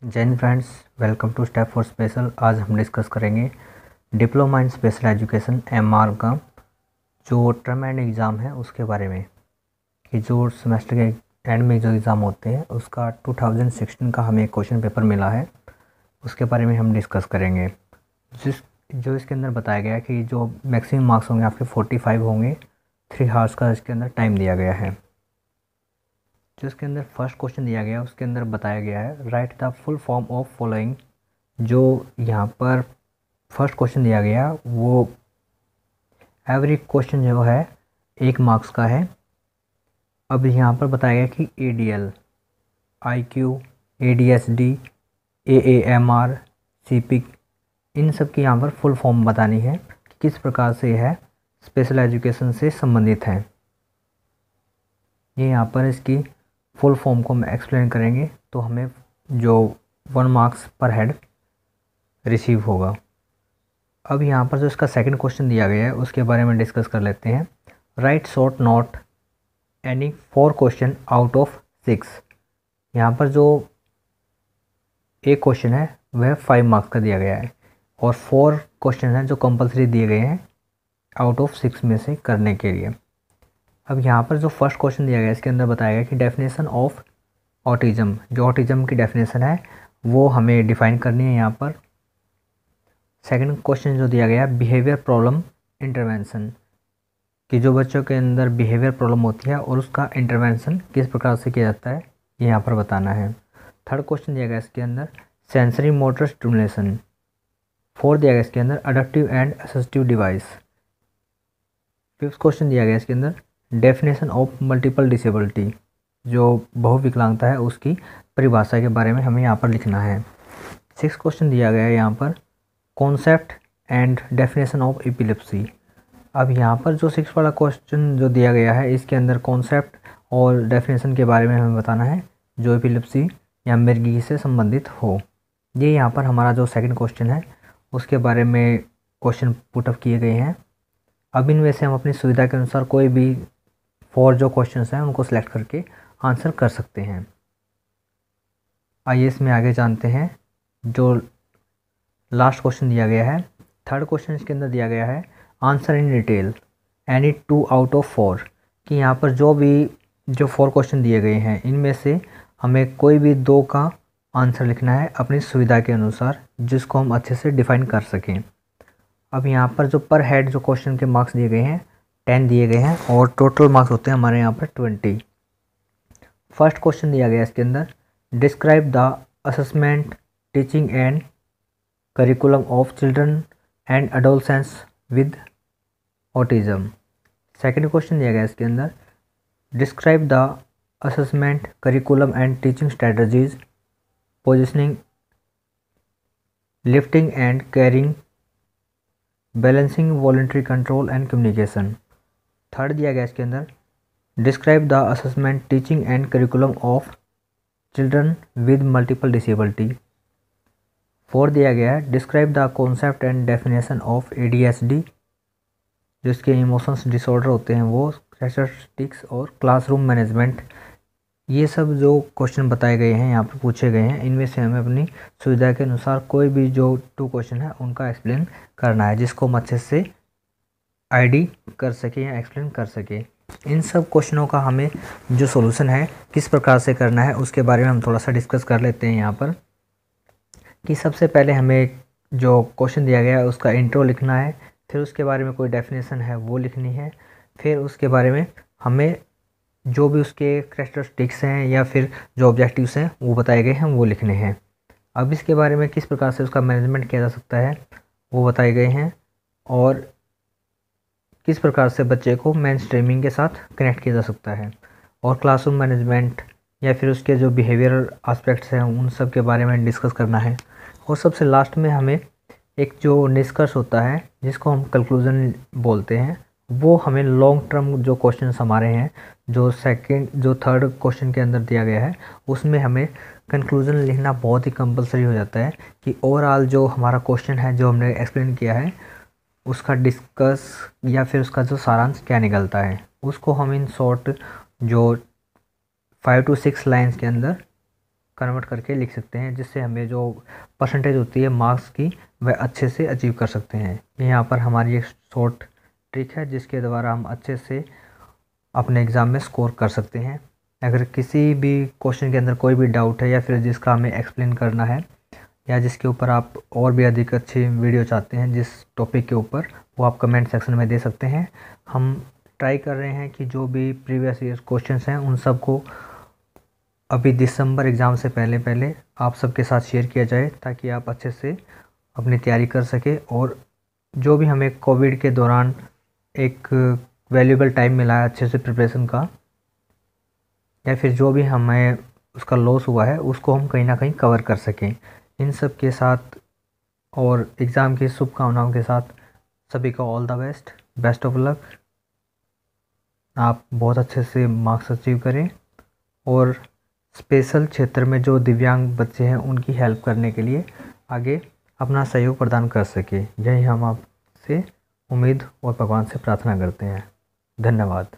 जय हिंद friends, welcome to step for special. आज हम डिस्कस करेंगे diploma in special education MR का जो टर्म एंड एग्ज़ाम है उसके बारे में कि जो सेमेस्टर के एंड में जो एग्ज़ाम होते हैं उसका 2016 का हमें क्वेश्चन पेपर मिला है, उसके बारे में हम डिस्कस करेंगे। जो इसके अंदर बताया गया है कि जो मैक्सिमम मार्क्स होंगे आपके 45 होंगे, 3 आवर्स का इसके अंदर टाइम दिया गया है। जो इसके अंदर फर्स्ट क्वेश्चन दिया गया है उसके अंदर बताया गया है right the full form of following. जो यहाँ पर फर्स्ट क्वेश्चन दिया गया वो एवरी क्वेश्चन जो है 1 मार्क्स का है। अब यहाँ पर बताया गया कि ADL, IQ, ADSD, AAMR, CPIC, इन सब की यहाँ पर फुल फॉर्म बतानी है कि किस प्रकार से यह स्पेशल एजुकेशन से संबंधित है। ये यहाँ पर इसकी फुल फॉर्म को हम एक्सप्लेन करेंगे तो हमें जो 1 मार्क्स पर हेड रिसीव होगा। अब यहाँ पर जो इसका सेकंड क्वेश्चन दिया गया है उसके बारे में डिस्कस कर लेते हैं। Right short note any 4 question out of 6। यहाँ पर जो एक क्वेश्चन है वह 5 मार्क्स का दिया गया है और 4 क्वेश्चन हैं जो कंपलसरी दिए गए हैं आउट ऑफ 6 में से करने के लिए। अब यहाँ पर जो फर्स्ट क्वेश्चन दिया गया है इसके अंदर बताया गया कि डेफिनेशन ऑफ ऑटिज़म, जो ऑटिज़म की डेफिनेशन है वो हमें डिफाइन करनी है यहाँ पर। सेकंड क्वेश्चन जो दिया गया है बिहेवियर प्रॉब्लम इंटरवेंशन, कि जो बच्चों के अंदर बिहेवियर प्रॉब्लम होती है और उसका इंटरवेंशन किस प्रकार से किया जाता है ये यहाँ पर बताना है। थर्ड क्वेश्चन दिया गया इसके अंदर सेंसरी मोटर स्टिमुलेशन। फोर्थ दिया गया इसके अंदर adaptive and assistive device. Fifth question दिया गया इसके अंदर डेफिनेशन ऑफ मल्टीपल डिसेबिलिटी, जो बहुविकलांगता है उसकी परिभाषा के बारे में हमें यहाँ पर लिखना है। सिक्स क्वेश्चन दिया गया है यहाँ पर concept and definition of epilepsy. अब यहाँ पर जो 6 वाला क्वेश्चन जो दिया गया है इसके अंदर कॉन्सेप्ट और डेफिनेशन के बारे में हमें बताना है जो एपिलेप्सी या मिर्गी से संबंधित हो। ये यहाँ पर हमारा जो सेकंड क्वेश्चन है उसके बारे में क्वेश्चन पुटअप किए गए हैं। अब इनमें से हम अपनी सुविधा के अनुसार कोई भी 4 जो क्वेश्चन हैं उनको सेलेक्ट करके आंसर कर सकते हैं। आइए इसमें आगे जानते हैं। जो लास्ट क्वेश्चन दिया गया है थर्ड क्वेश्चन इसके अंदर दिया गया है answer in detail any 2 out of 4, कि यहाँ पर जो 4 क्वेश्चन दिए गए हैं इनमें से हमें कोई भी 2 का आंसर लिखना है अपनी सुविधा के अनुसार जिसको हम अच्छे से डिफाइन कर सकें। अब यहाँ पर जो पर हेड जो क्वेश्चन के मार्क्स दिए गए हैं 10 दिए गए हैं और टोटल मार्क्स होते हैं हमारे यहाँ पर 20। फर्स्ट क्वेश्चन दिया गया इसके अंदर describe the assessment teaching and curriculum of children and adolescents with autism. Second question दिया गया इसके अंदर describe the assessment curriculum and teaching strategies positioning lifting and carrying balancing voluntary control and communication. Third दिया गया इसके अंदर describe the assessment teaching and curriculum of children with multiple disability. Fourth दिया गया है describe the concept and definition of ADSD, जिसके emotions disorder होते हैं वो, कैरेक्टरिस्टिक्स और क्लासरूम मैनेजमेंट। ये सब जो क्वेश्चन बताए गए हैं यहाँ पर पूछे गए हैं इनमें से हमें अपनी सुविधा के अनुसार कोई भी जो 2 क्वेश्चन है उनका एक्सप्लेन करना है जिसको हम अच्छे से आईडी कर सके या एक्सप्लेन कर सके। इन सब क्वेश्चनों का हमें जो सॉल्यूशन है किस प्रकार से करना है उसके बारे में हम थोड़ा सा डिस्कस कर लेते हैं यहाँ पर। कि सबसे पहले हमें जो क्वेश्चन दिया गया है उसका इंट्रो लिखना है, फिर उसके बारे में कोई डेफिनेशन है वो लिखनी है, फिर उसके बारे में हमें जो भी उसके कैरेक्टरिस्टिक्स हैं या फिर जो ऑब्जेक्टिव्स हैं वो बताए गए हैं वो लिखने हैं। अब इसके बारे में किस प्रकार से उसका मैनेजमेंट किया जा सकता है वो बताए गए हैं और किस प्रकार से बच्चे को मेन स्ट्रीमिंग के साथ कनेक्ट किया जा सकता है और क्लासरूम मैनेजमेंट या फिर उसके जो बिहेवियरल एस्पेक्ट्स हैं उन सब के बारे में डिस्कस करना है। और सबसे लास्ट में हमें एक जो निष्कर्ष होता है जिसको हम कंक्लूजन बोलते हैं वो हमें लॉन्ग टर्म जो क्वेश्चन हमारे हैं जो थर्ड क्वेश्चन के अंदर दिया गया है उसमें हमें कंक्लूजन लिखना बहुत ही कंपलसरी हो जाता है कि ओवरऑल जो हमारा क्वेश्चन है जो हमने एक्सप्लेन किया है उसका डिस्कस या फिर उसका जो सारांश क्या निकलता है उसको हम इन शॉर्ट जो 5 to 6 लाइन्स के अंदर कन्वर्ट करके लिख सकते हैं, जिससे हमें जो परसेंटेज होती है मार्क्स की वह अच्छे से अचीव कर सकते हैं। यहाँ पर हमारी एक शॉर्ट ट्रिक है जिसके द्वारा हम अच्छे से अपने एग्ज़ाम में स्कोर कर सकते हैं। अगर किसी भी क्वेश्चन के अंदर कोई भी डाउट है या फिर जिसका हमें एक्सप्लेन करना है या जिसके ऊपर आप और भी अधिक अच्छी वीडियो चाहते हैं जिस टॉपिक के ऊपर, वो आप कमेंट सेक्शन में दे सकते हैं। हम ट्राई कर रहे हैं कि जो भी प्रीवियस ईयर क्वेश्चंस हैं उन सब को अभी दिसंबर एग्ज़ाम से पहले पहले आप सबके साथ शेयर किया जाए, ताकि आप अच्छे से अपनी तैयारी कर सके। और जो भी हमें कोविड के दौरान एक वैल्यूएबल टाइम मिला है अच्छे से प्रिपरेशन का, या फिर जो भी हमें उसका लॉस हुआ है उसको हम कहीं ना कहीं कवर कर सकें। इन सब के साथ और एग्ज़ाम की शुभकामनाओं के साथ सभी का all the best, best of luck. आप बहुत अच्छे से मार्क्स अचीव करें और स्पेशल क्षेत्र में जो दिव्यांग बच्चे हैं उनकी हेल्प करने के लिए आगे अपना सहयोग प्रदान कर सके। यही हम आपसे उम्मीद और भगवान से प्रार्थना करते हैं। धन्यवाद।